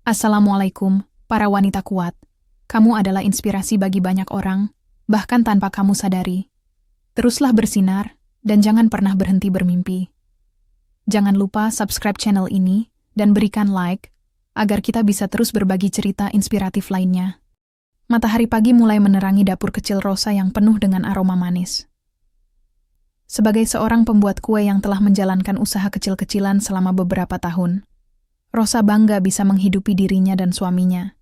Assalamualaikum, para wanita kuat. Kamu adalah inspirasi bagi banyak orang, bahkan tanpa kamu sadari. Teruslah bersinar, dan jangan pernah berhenti bermimpi. Jangan lupa subscribe channel ini, dan berikan like, agar kita bisa terus berbagi cerita inspiratif lainnya. Matahari pagi mulai menerangi dapur kecil Rosa yang penuh dengan aroma manis. Sebagai seorang pembuat kue yang telah menjalankan usaha kecil-kecilan selama beberapa tahun, Rosa bangga bisa menghidupi dirinya dan suaminya,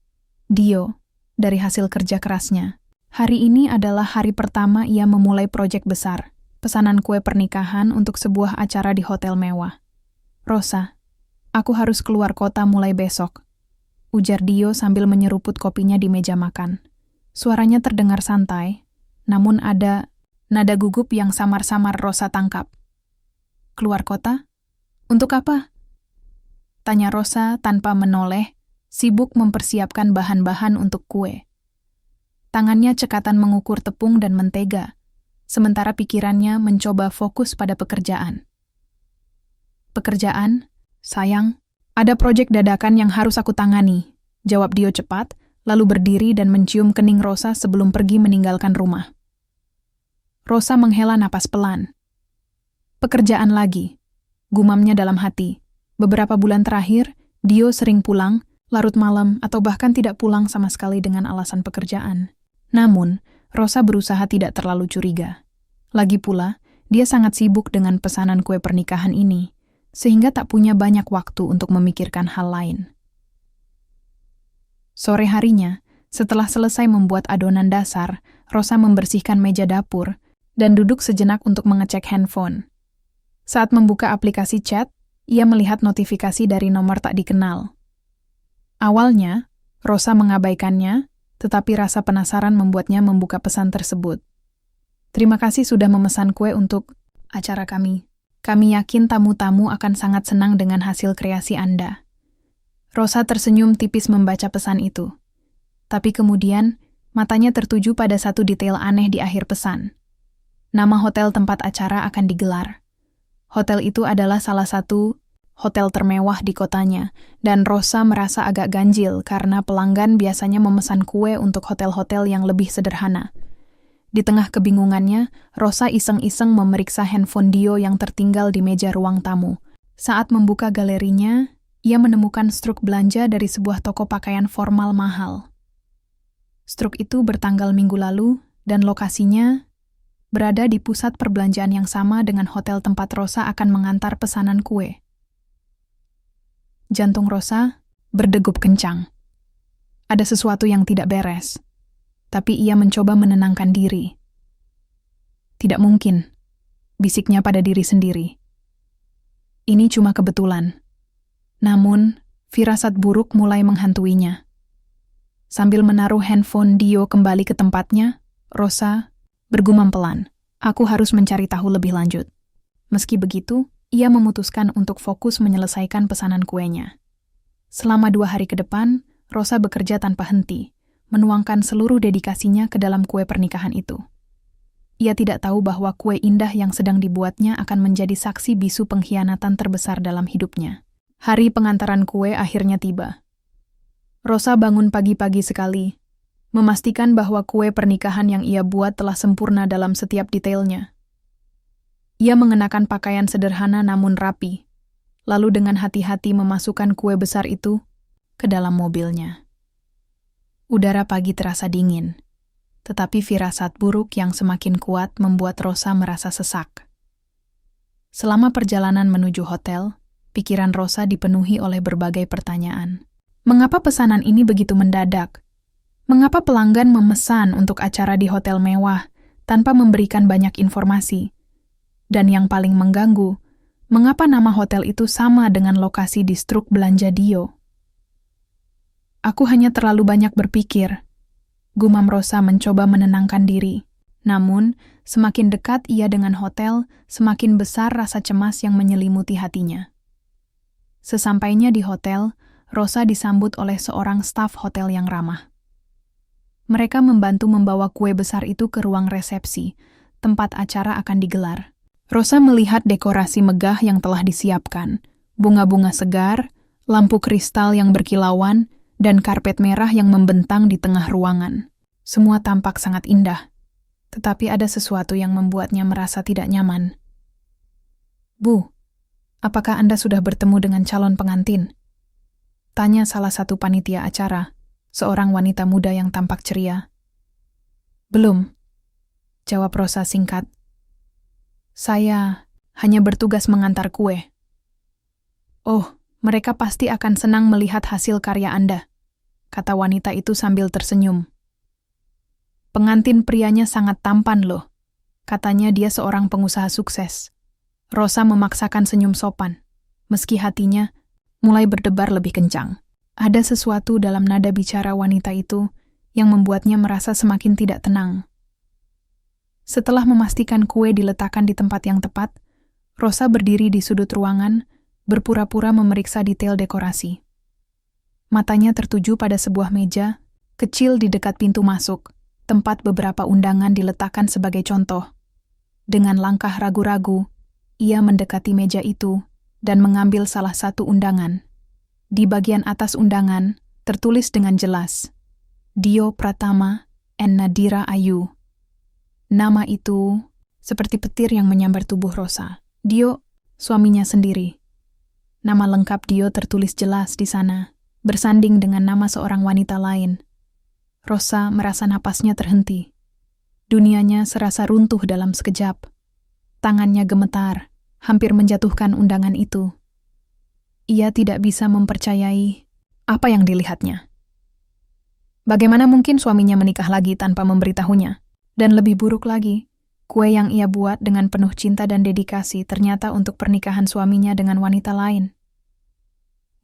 Dio, dari hasil kerja kerasnya. Hari ini adalah hari pertama ia memulai proyek besar, pesanan kue pernikahan untuk sebuah acara di hotel mewah. "Rosa, aku harus keluar kota mulai besok," ujar Dio sambil menyeruput kopinya di meja makan. Suaranya terdengar santai, namun ada nada gugup yang samar-samar Rosa tangkap. "Keluar kota? Untuk apa?" tanya Rosa tanpa menoleh, sibuk mempersiapkan bahan-bahan untuk kue. Tangannya cekatan mengukur tepung dan mentega, sementara pikirannya mencoba fokus pada pekerjaan. "Pekerjaan? Sayang, ada proyek dadakan yang harus aku tangani," jawab Dio cepat, lalu berdiri dan mencium kening Rosa sebelum pergi meninggalkan rumah. Rosa menghela napas pelan. "Pekerjaan lagi," gumamnya dalam hati. Beberapa bulan terakhir, Dio sering pulang, larut malam, atau bahkan tidak pulang sama sekali dengan alasan pekerjaan. Namun, Rosa berusaha tidak terlalu curiga. Lagi pula, dia sangat sibuk dengan pesanan kue pernikahan ini, sehingga tak punya banyak waktu untuk memikirkan hal lain. Sore harinya, setelah selesai membuat adonan dasar, Rosa membersihkan meja dapur dan duduk sejenak untuk mengecek handphone. Saat membuka aplikasi chat, ia melihat notifikasi dari nomor tak dikenal. Awalnya, Rosa mengabaikannya, tetapi rasa penasaran membuatnya membuka pesan tersebut. "Terima kasih sudah memesan kue untuk acara kami. Kami yakin tamu-tamu akan sangat senang dengan hasil kreasi Anda." Rosa tersenyum tipis membaca pesan itu. Tapi kemudian, matanya tertuju pada satu detail aneh di akhir pesan. Nama hotel tempat acara akan digelar. Hotel itu adalah salah satu hotel termewah di kotanya, dan Rosa merasa agak ganjil karena pelanggan biasanya memesan kue untuk hotel-hotel yang lebih sederhana. Di tengah kebingungannya, Rosa iseng-iseng memeriksa handphone Dio yang tertinggal di meja ruang tamu. Saat membuka galerinya, ia menemukan struk belanja dari sebuah toko pakaian formal mahal. Struk itu bertanggal minggu lalu, dan lokasinya berada di pusat perbelanjaan yang sama dengan hotel tempat Rosa akan mengantar pesanan kue. Jantung Rosa berdegup kencang. Ada sesuatu yang tidak beres, tapi ia mencoba menenangkan diri. "Tidak mungkin," bisiknya pada diri sendiri. "Ini cuma kebetulan." Namun, firasat buruk mulai menghantuinya. Sambil menaruh handphone Dio kembali ke tempatnya, Rosa bergumam pelan, "Aku harus mencari tahu lebih lanjut." Meski begitu, ia memutuskan untuk fokus menyelesaikan pesanan kuenya. Selama 2 hari ke depan, Rosa bekerja tanpa henti, menuangkan seluruh dedikasinya ke dalam kue pernikahan itu. Ia tidak tahu bahwa kue indah yang sedang dibuatnya akan menjadi saksi bisu pengkhianatan terbesar dalam hidupnya. Hari pengantaran kue akhirnya tiba. Rosa bangun pagi-pagi sekali, memastikan bahwa kue pernikahan yang ia buat telah sempurna dalam setiap detailnya. Ia mengenakan pakaian sederhana namun rapi, lalu dengan hati-hati memasukkan kue besar itu ke dalam mobilnya. Udara pagi terasa dingin, tetapi firasat buruk yang semakin kuat membuat Rosa merasa sesak. Selama perjalanan menuju hotel, pikiran Rosa dipenuhi oleh berbagai pertanyaan. Mengapa pesanan ini begitu mendadak? Mengapa pelanggan memesan untuk acara di hotel mewah tanpa memberikan banyak informasi? Dan yang paling mengganggu, mengapa nama hotel itu sama dengan lokasi di struk belanja Dio? "Aku hanya terlalu banyak berpikir," gumam Rosa mencoba menenangkan diri. Namun, semakin dekat ia dengan hotel, semakin besar rasa cemas yang menyelimuti hatinya. Sesampainya di hotel, Rosa disambut oleh seorang staf hotel yang ramah. Mereka membantu membawa kue besar itu ke ruang resepsi, tempat acara akan digelar. Rosa melihat dekorasi megah yang telah disiapkan, bunga-bunga segar, lampu kristal yang berkilauan, dan karpet merah yang membentang di tengah ruangan. Semua tampak sangat indah, tetapi ada sesuatu yang membuatnya merasa tidak nyaman. "Bu, apakah Anda sudah bertemu dengan calon pengantin?" tanya salah satu panitia acara, seorang wanita muda yang tampak ceria. "Belum," jawab Rosa singkat. "Saya hanya bertugas mengantar kue." "Oh, mereka pasti akan senang melihat hasil karya Anda," kata wanita itu sambil tersenyum. "Pengantin prianya sangat tampan loh," katanya dia seorang pengusaha sukses. Rosa memaksakan senyum sopan, meski hatinya mulai berdebar lebih kencang. Ada sesuatu dalam nada bicara wanita itu yang membuatnya merasa semakin tidak tenang. Setelah memastikan kue diletakkan di tempat yang tepat, Rosa berdiri di sudut ruangan, berpura-pura memeriksa detail dekorasi. Matanya tertuju pada sebuah meja kecil di dekat pintu masuk, tempat beberapa undangan diletakkan sebagai contoh. Dengan langkah ragu-ragu, ia mendekati meja itu dan mengambil salah satu undangan. Di bagian atas undangan, tertulis dengan jelas, "Dio Pratama and Nadira Ayu." Nama itu seperti petir yang menyambar tubuh Rosa. Dio, suaminya sendiri. Nama lengkap Dio tertulis jelas di sana, bersanding dengan nama seorang wanita lain. Rosa merasa napasnya terhenti. Dunianya serasa runtuh dalam sekejap. Tangannya gemetar, hampir menjatuhkan undangan itu. Ia tidak bisa mempercayai apa yang dilihatnya. Bagaimana mungkin suaminya menikah lagi tanpa memberitahunya? Dan lebih buruk lagi, kue yang ia buat dengan penuh cinta dan dedikasi ternyata untuk pernikahan suaminya dengan wanita lain.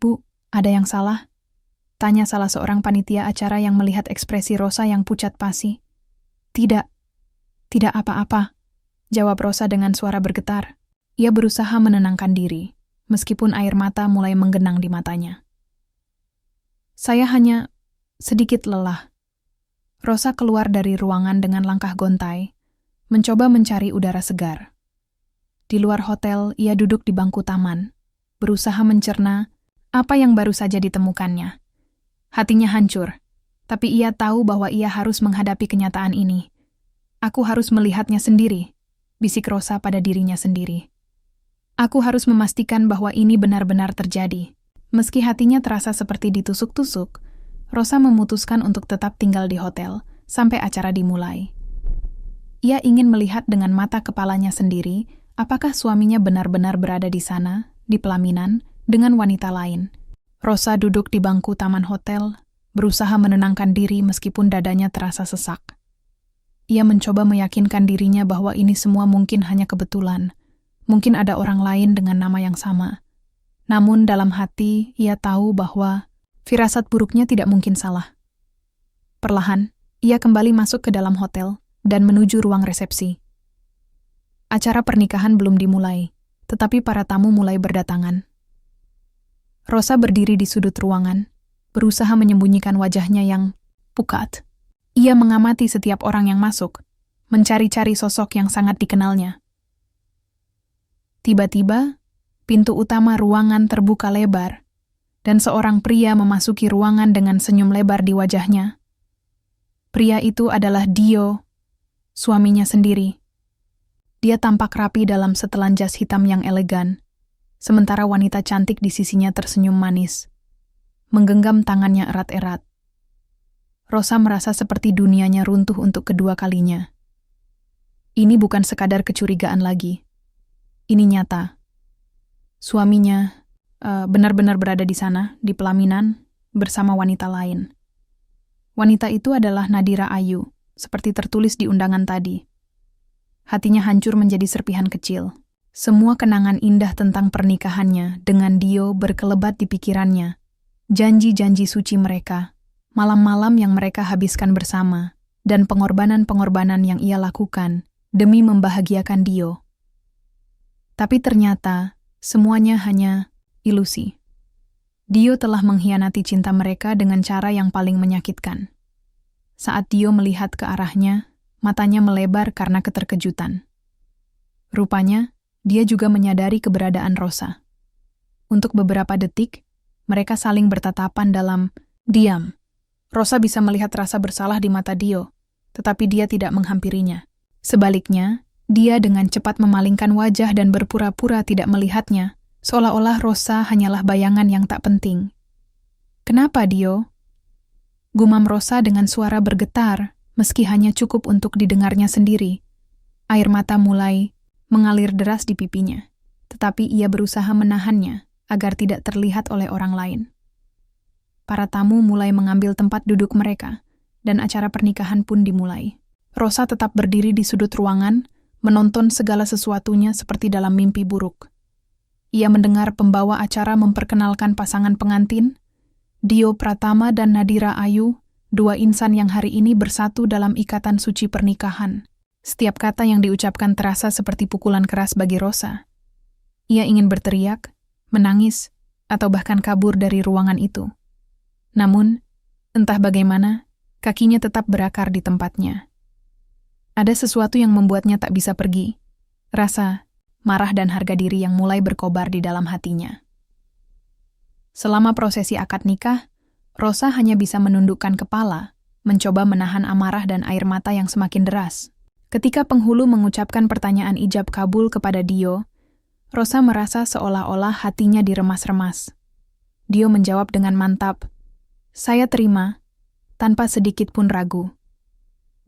"Bu, ada yang salah?" tanya salah seorang panitia acara yang melihat ekspresi Rosa yang pucat pasi. Tidak apa-apa," jawab Rosa dengan suara bergetar. Ia berusaha menenangkan diri, meskipun air mata mulai menggenang di matanya. "Saya hanya sedikit lelah." Rosa keluar dari ruangan dengan langkah gontai, mencoba mencari udara segar. Di luar hotel, ia duduk di bangku taman, berusaha mencerna apa yang baru saja ditemukannya. Hatinya hancur, tapi ia tahu bahwa ia harus menghadapi kenyataan ini. "Aku harus melihatnya sendiri," bisik Rosa pada dirinya sendiri. "Aku harus memastikan bahwa ini benar-benar terjadi." Meski hatinya terasa seperti ditusuk-tusuk, Rosa memutuskan untuk tetap tinggal di hotel sampai acara dimulai. Ia ingin melihat dengan mata kepalanya sendiri apakah suaminya benar-benar berada di sana, di pelaminan, dengan wanita lain. Rosa duduk di bangku taman hotel, berusaha menenangkan diri meskipun dadanya terasa sesak. Ia mencoba meyakinkan dirinya bahwa ini semua mungkin hanya kebetulan. Mungkin ada orang lain dengan nama yang sama. Namun dalam hati, ia tahu bahwa firasat buruknya tidak mungkin salah. Perlahan, ia kembali masuk ke dalam hotel dan menuju ruang resepsi. Acara pernikahan belum dimulai, tetapi para tamu mulai berdatangan. Rosa berdiri di sudut ruangan, berusaha menyembunyikan wajahnya yang pucat. Ia mengamati setiap orang yang masuk, mencari-cari sosok yang sangat dikenalnya. Tiba-tiba, pintu utama ruangan terbuka lebar, dan seorang pria memasuki ruangan dengan senyum lebar di wajahnya. Pria itu adalah Dio, suaminya sendiri. Dia tampak rapi dalam setelan jas hitam yang elegan, sementara wanita cantik di sisinya tersenyum manis, menggenggam tangannya erat-erat. Rosa merasa seperti dunianya runtuh untuk kedua kalinya. Ini bukan sekadar kecurigaan lagi. Ini nyata. Suaminya benar-benar berada di sana, di pelaminan, bersama wanita lain. Wanita itu adalah Nadira Ayu, seperti tertulis di undangan tadi. Hatinya hancur menjadi serpihan kecil. Semua kenangan indah tentang pernikahannya dengan Dio berkelebat di pikirannya. Janji-janji suci mereka, malam-malam yang mereka habiskan bersama, dan pengorbanan-pengorbanan yang ia lakukan demi membahagiakan Dio. Tapi ternyata, semuanya hanya ilusi. Dio telah mengkhianati cinta mereka dengan cara yang paling menyakitkan. Saat Dio melihat ke arahnya, matanya melebar karena keterkejutan. Rupanya, dia juga menyadari keberadaan Rosa. Untuk beberapa detik, mereka saling bertatapan dalam Diam. Rosa bisa melihat rasa bersalah di mata Dio, tetapi dia tidak menghampirinya. Sebaliknya, dia dengan cepat memalingkan wajah dan berpura-pura tidak melihatnya, seolah-olah Rosa hanyalah bayangan yang tak penting. "Kenapa, Dio?" Gumam Rosa dengan suara bergetar, meski hanya cukup untuk didengarnya sendiri. Air mata mulai mengalir deras di pipinya, tetapi ia berusaha menahannya agar tidak terlihat oleh orang lain. Para tamu mulai mengambil tempat duduk mereka, dan acara pernikahan pun dimulai. Rosa tetap berdiri di sudut ruangan, menonton segala sesuatunya seperti dalam mimpi buruk. Ia mendengar pembawa acara memperkenalkan pasangan pengantin, Dio Pratama dan Nadira Ayu, dua insan yang hari ini bersatu dalam ikatan suci pernikahan. Setiap kata yang diucapkan terasa seperti pukulan keras bagi Rosa. Ia ingin berteriak, menangis, atau bahkan kabur dari ruangan itu. Namun, entah bagaimana, kakinya tetap berakar di tempatnya. Ada sesuatu yang membuatnya tak bisa pergi. Rasa marah dan harga diri yang mulai berkobar di dalam hatinya. Selama prosesi akad nikah, Rosa hanya bisa menundukkan kepala, mencoba menahan amarah dan air mata yang semakin deras. Ketika penghulu mengucapkan pertanyaan ijab kabul kepada Dio, Rosa merasa seolah-olah hatinya diremas-remas. Dio menjawab dengan mantap, "Saya terima, tanpa sedikit pun ragu."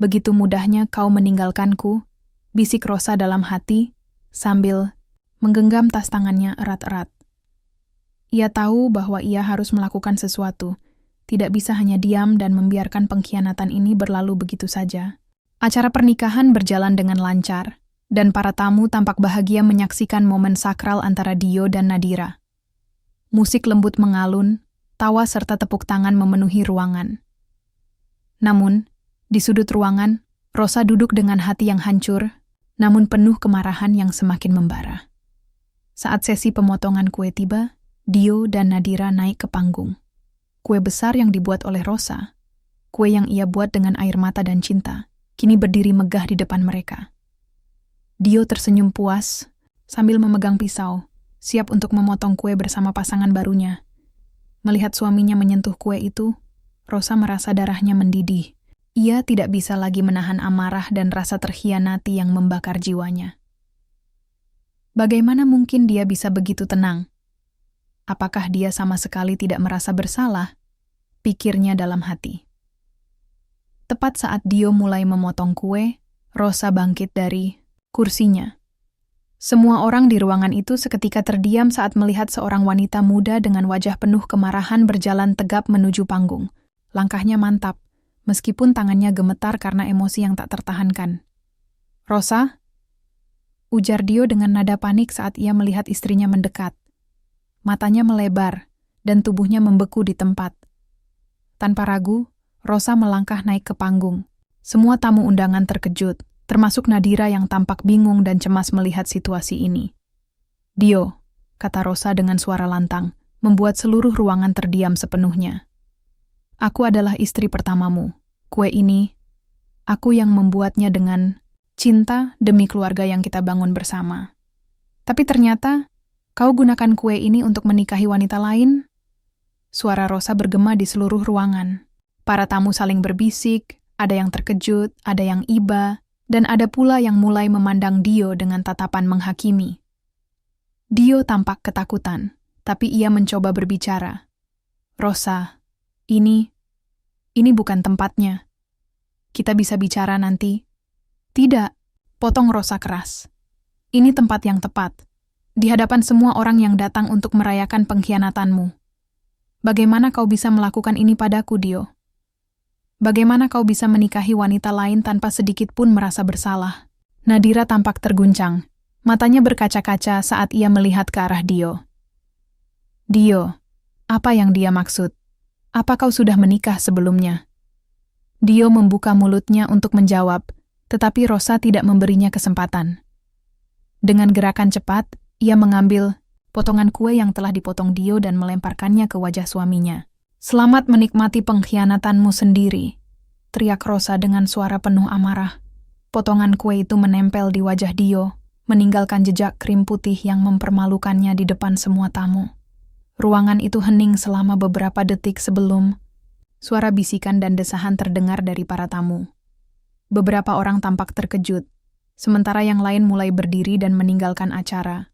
"Begitu mudahnya kau meninggalkanku," bisik Rosa dalam hati, sambil menggenggam tas tangannya erat-erat. Ia tahu bahwa ia harus melakukan sesuatu, tidak bisa hanya diam dan membiarkan pengkhianatan ini berlalu begitu saja. Acara pernikahan berjalan dengan lancar, dan para tamu tampak bahagia menyaksikan momen sakral antara Dio dan Nadira. Musik lembut mengalun, tawa serta tepuk tangan memenuhi ruangan. Namun, di sudut ruangan, Rosa duduk dengan hati yang hancur, namun penuh kemarahan yang semakin membara. Saat sesi pemotongan kue tiba, Dio dan Nadira naik ke panggung. Kue besar yang dibuat oleh Rosa, kue yang ia buat dengan air mata dan cinta, kini berdiri megah di depan mereka. Dio tersenyum puas sambil memegang pisau, siap untuk memotong kue bersama pasangan barunya. Melihat suaminya menyentuh kue itu, Rosa merasa darahnya mendidih. Ia tidak bisa lagi menahan amarah dan rasa terkhianati yang membakar jiwanya. Bagaimana mungkin dia bisa begitu tenang? Apakah dia sama sekali tidak merasa bersalah? Pikirnya dalam hati. Tepat saat Dio mulai memotong kue, Rosa bangkit dari kursinya. Semua orang di ruangan itu seketika terdiam saat melihat seorang wanita muda dengan wajah penuh kemarahan berjalan tegap menuju panggung. Langkahnya mantap, meskipun tangannya gemetar karena emosi yang tak tertahankan. "Rosa?" ujar Dio dengan nada panik saat ia melihat istrinya mendekat. Matanya melebar, dan tubuhnya membeku di tempat. Tanpa ragu, Rosa melangkah naik ke panggung. Semua tamu undangan terkejut, termasuk Nadira yang tampak bingung dan cemas melihat situasi ini. "Dio," kata Rosa dengan suara lantang, membuat seluruh ruangan terdiam sepenuhnya. "Aku adalah istri pertamamu. Kue ini, aku yang membuatnya dengan cinta demi keluarga yang kita bangun bersama. Tapi ternyata, kau gunakan kue ini untuk menikahi wanita lain?" Suara Rosa bergema di seluruh ruangan. Para tamu saling berbisik, ada yang terkejut, ada yang iba, dan ada pula yang mulai memandang Dio dengan tatapan menghakimi. Dio tampak ketakutan, tapi ia mencoba berbicara. "Rosa, ini bukan tempatnya. Kita bisa bicara nanti." "Tidak," potong Rosa keras. "Ini tempat yang tepat, di hadapan semua orang yang datang untuk merayakan pengkhianatanmu. Bagaimana kau bisa melakukan ini padaku, Dio? Bagaimana kau bisa menikahi wanita lain tanpa sedikit pun merasa bersalah?" Nadira tampak terguncang. Matanya berkaca-kaca saat ia melihat ke arah Dio. "Dio, apa yang dia maksud? Apa kau sudah menikah sebelumnya?" Dio membuka mulutnya untuk menjawab, tetapi Rosa tidak memberinya kesempatan. Dengan gerakan cepat, ia mengambil potongan kue yang telah dipotong Dio dan melemparkannya ke wajah suaminya. "Selamat menikmati pengkhianatanmu sendiri," teriak Rosa dengan suara penuh amarah. Potongan kue itu menempel di wajah Dio, meninggalkan jejak krim putih yang mempermalukannya di depan semua tamu. Ruangan itu hening selama beberapa detik sebelum Suara bisikan dan desahan terdengar dari para tamu. Beberapa orang tampak terkejut, sementara yang lain mulai berdiri dan meninggalkan acara.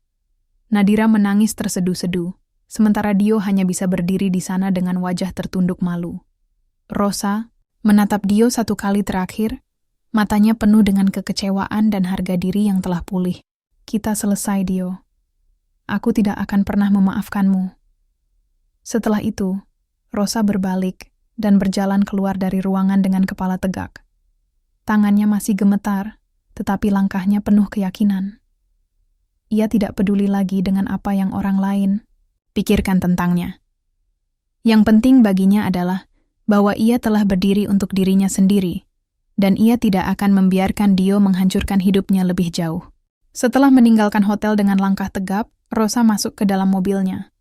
Nadira menangis terseduh-seduh, sementara Dio hanya bisa berdiri di sana dengan wajah tertunduk malu. Rosa menatap Dio satu kali terakhir, matanya penuh dengan kekecewaan dan harga diri yang telah pulih. Kita selesai, Dio. Aku tidak akan pernah memaafkanmu. Setelah itu, Rosa berbalik dan berjalan keluar dari ruangan dengan kepala tegak. Tangannya masih gemetar, tetapi langkahnya penuh keyakinan. Ia tidak peduli lagi dengan apa yang orang lain pikirkan tentangnya. Yang penting baginya adalah bahwa ia telah berdiri untuk dirinya sendiri, dan ia tidak akan membiarkan Dio menghancurkan hidupnya lebih jauh. Setelah meninggalkan hotel dengan langkah tegap, Rosa masuk ke dalam mobilnya.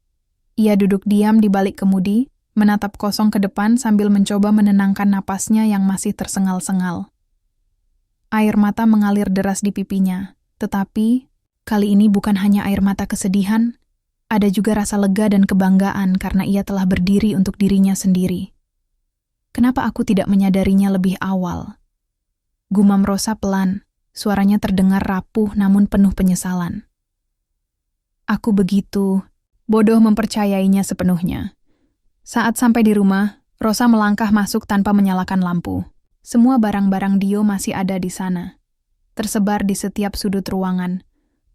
Ia duduk diam di balik kemudi, menatap kosong ke depan sambil mencoba menenangkan napasnya yang masih tersengal-sengal. Air mata mengalir deras di pipinya, tetapi kali ini bukan hanya air mata kesedihan, ada juga rasa lega dan kebanggaan karena ia telah berdiri untuk dirinya sendiri. Kenapa aku tidak menyadarinya lebih awal? Gumam Rosa pelan, suaranya terdengar rapuh namun penuh penyesalan. Aku begitu bodoh mempercayainya sepenuhnya. Saat sampai di rumah, Rosa melangkah masuk tanpa menyalakan lampu. Semua barang-barang Dio masih ada di sana. Tersebar di setiap sudut ruangan.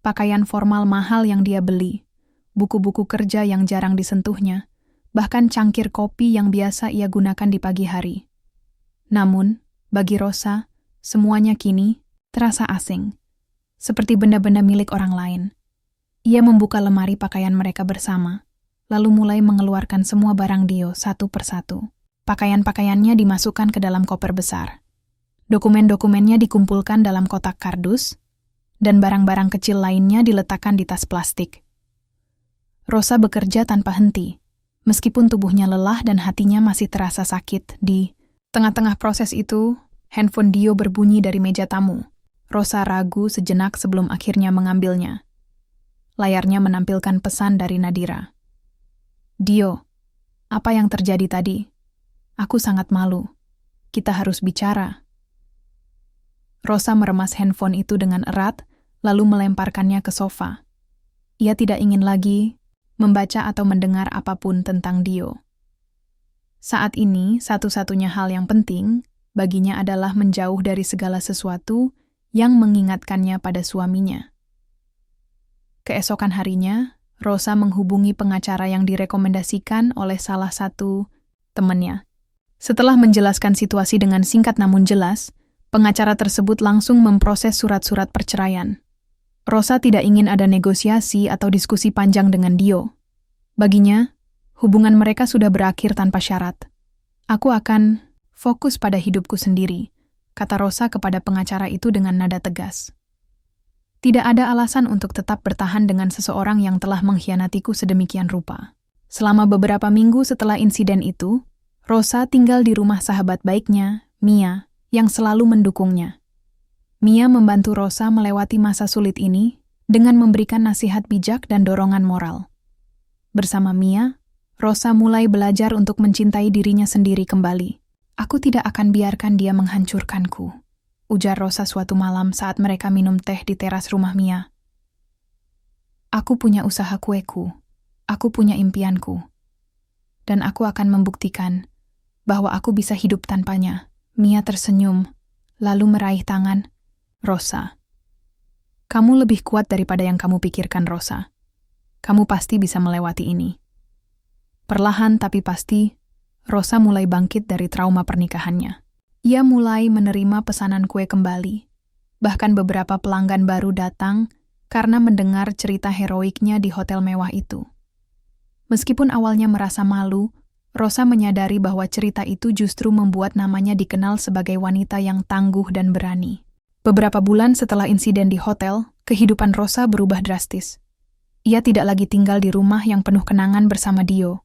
Pakaian formal mahal yang dia beli. Buku-buku kerja yang jarang disentuhnya. Bahkan cangkir kopi yang biasa ia gunakan di pagi hari. Namun, bagi Rosa, semuanya kini terasa asing. Seperti benda-benda milik orang lain. Ia membuka lemari pakaian mereka bersama, lalu mulai mengeluarkan semua barang Dio satu persatu. Pakaian-pakaiannya dimasukkan ke dalam koper besar. Dokumen-dokumennya dikumpulkan dalam kotak kardus, dan barang-barang kecil lainnya diletakkan di tas plastik. Rosa bekerja tanpa henti, meskipun tubuhnya lelah dan hatinya masih terasa sakit. Di tengah-tengah proses itu, handphone Dio berbunyi dari meja tamu. Rosa ragu sejenak sebelum akhirnya mengambilnya. Layarnya menampilkan pesan dari Nadira. Dio, apa yang terjadi tadi? Aku sangat malu. Kita harus bicara. Rosa meremas handphone itu dengan erat, lalu melemparkannya ke sofa. Ia tidak ingin lagi membaca atau mendengar apapun tentang Dio. Saat ini, satu-satunya hal yang penting baginya adalah menjauh dari segala sesuatu yang mengingatkannya pada suaminya. Keesokan harinya, Rosa menghubungi pengacara yang direkomendasikan oleh salah satu temannya. Setelah menjelaskan situasi dengan singkat namun jelas, pengacara tersebut langsung memproses surat-surat perceraian. Rosa tidak ingin ada negosiasi atau diskusi panjang dengan Dio. Baginya, hubungan mereka sudah berakhir tanpa syarat. Aku akan fokus pada hidupku sendiri, kata Rosa kepada pengacara itu dengan nada tegas. Tidak ada alasan untuk tetap bertahan dengan seseorang yang telah mengkhianatiku sedemikian rupa. Selama beberapa minggu setelah insiden itu, Rosa tinggal di rumah sahabat baiknya, Mia, yang selalu mendukungnya. Mia membantu Rosa melewati masa sulit ini dengan memberikan nasihat bijak dan dorongan moral. Bersama Mia, Rosa mulai belajar untuk mencintai dirinya sendiri kembali. Aku tidak akan biarkan dia menghancurkanku, ujar Rosa suatu malam saat mereka minum teh di teras rumah Mia. Aku punya usaha kueku, aku punya impianku, dan aku akan membuktikan bahwa aku bisa hidup tanpanya. Mia tersenyum, lalu meraih tangan. Rosa, kamu lebih kuat daripada yang kamu pikirkan, Rosa. Kamu pasti bisa melewati ini. Perlahan tapi pasti, Rosa mulai bangkit dari trauma pernikahannya. Ia mulai menerima pesanan kue kembali. Bahkan beberapa pelanggan baru datang karena mendengar cerita heroiknya di hotel mewah itu. Meskipun awalnya merasa malu, Rosa menyadari bahwa cerita itu justru membuat namanya dikenal sebagai wanita yang tangguh dan berani. Beberapa bulan setelah insiden di hotel, kehidupan Rosa berubah drastis. Ia tidak lagi tinggal di rumah yang penuh kenangan bersama Dio.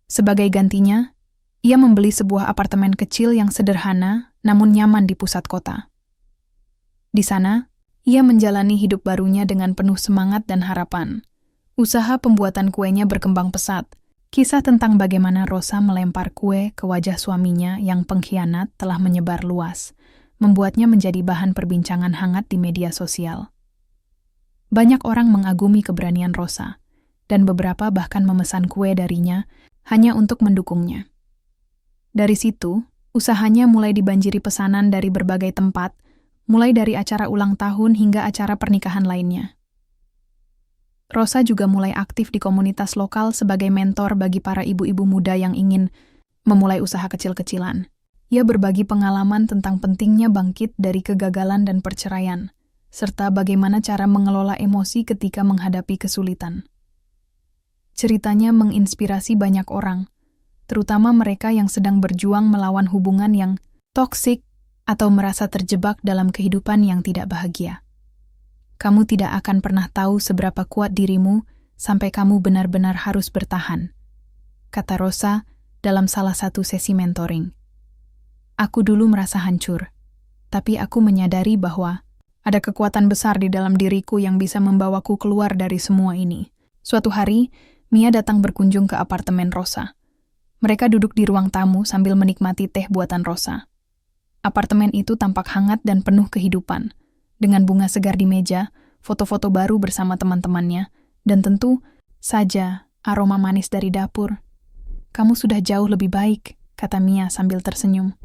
Sebagai gantinya, ia membeli sebuah apartemen kecil yang sederhana namun nyaman di pusat kota. Di sana, ia menjalani hidup barunya dengan penuh semangat dan harapan. Usaha pembuatan kuenya berkembang pesat, Kisah tentang bagaimana Rosa melempar kue ke wajah suaminya yang pengkhianat telah menyebar luas, membuatnya menjadi bahan perbincangan hangat di media sosial. Banyak orang mengagumi keberanian Rosa, dan beberapa bahkan memesan kue darinya hanya untuk mendukungnya. Dari situ, usahanya mulai dibanjiri pesanan dari berbagai tempat, mulai dari acara ulang tahun hingga acara pernikahan lainnya. Rosa juga mulai aktif di komunitas lokal sebagai mentor bagi para ibu-ibu muda yang ingin memulai usaha kecil-kecilan. Ia berbagi pengalaman tentang pentingnya bangkit dari kegagalan dan perceraian, serta bagaimana cara mengelola emosi ketika menghadapi kesulitan. Ceritanya menginspirasi banyak orang, terutama mereka yang sedang berjuang melawan hubungan yang toksik atau merasa terjebak dalam kehidupan yang tidak bahagia. Kamu tidak akan pernah tahu seberapa kuat dirimu sampai kamu benar-benar harus bertahan, kata Rosa dalam salah satu sesi mentoring. Aku dulu merasa hancur, tapi aku menyadari bahwa ada kekuatan besar di dalam diriku yang bisa membawaku keluar dari semua ini. Suatu hari, Mia datang berkunjung ke apartemen Rosa. Mereka duduk di ruang tamu sambil menikmati teh buatan Rosa. Apartemen itu tampak hangat dan penuh kehidupan, dengan bunga segar di meja, foto-foto baru bersama teman-temannya, dan tentu saja aroma manis dari dapur. Kamu sudah jauh lebih baik, kata Mia sambil tersenyum.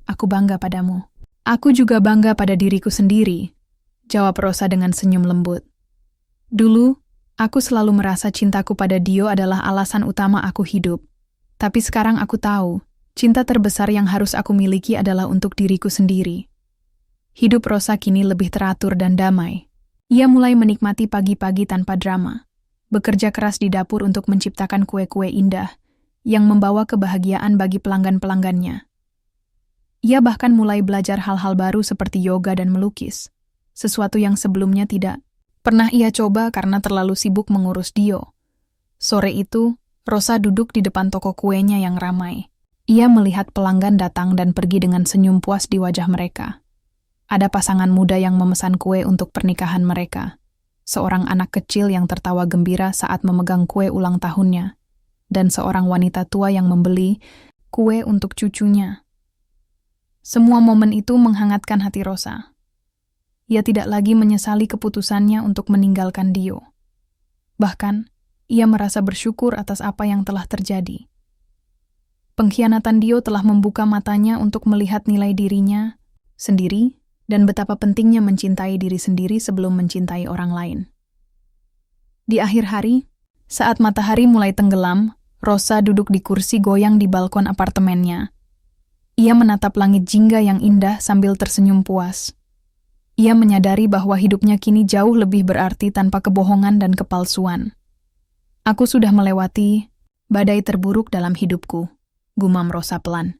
Aku bangga padamu. Aku juga bangga pada diriku sendiri, jawab Rosa dengan senyum lembut. Dulu, aku selalu merasa cintaku pada Dio adalah alasan utama aku hidup. Tapi sekarang aku tahu, cinta terbesar yang harus aku miliki adalah untuk diriku sendiri. Hidup Rosa kini lebih teratur dan damai. Ia mulai menikmati pagi-pagi tanpa drama, bekerja keras di dapur untuk menciptakan kue-kue indah yang membawa kebahagiaan bagi pelanggan-pelanggannya. Ia bahkan mulai belajar hal-hal baru seperti yoga dan melukis, sesuatu yang sebelumnya tidak pernah ia coba karena terlalu sibuk mengurus Dio. Sore itu, Rosa duduk di depan toko kuenya yang ramai. Ia melihat pelanggan datang dan pergi dengan senyum puas di wajah mereka. Ada pasangan muda yang memesan kue untuk pernikahan mereka. Seorang anak kecil yang tertawa gembira saat memegang kue ulang tahunnya. Dan seorang wanita tua yang membeli kue untuk cucunya. Semua momen itu menghangatkan hati Rosa. Ia tidak lagi menyesali keputusannya untuk meninggalkan Dio. Bahkan, ia merasa bersyukur atas apa yang telah terjadi. Pengkhianatan Dio telah membuka matanya untuk melihat nilai dirinya sendiri dan betapa pentingnya mencintai diri sendiri sebelum mencintai orang lain. Di akhir hari, saat matahari mulai tenggelam, Rosa duduk di kursi goyang di balkon apartemennya. Ia menatap langit jingga yang indah sambil tersenyum puas. Ia menyadari bahwa hidupnya kini jauh lebih berarti tanpa kebohongan dan kepalsuan. Aku sudah melewati badai terburuk dalam hidupku, gumam Rosa pelan.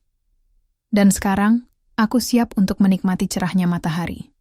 Dan sekarang, aku siap untuk menikmati cerahnya matahari.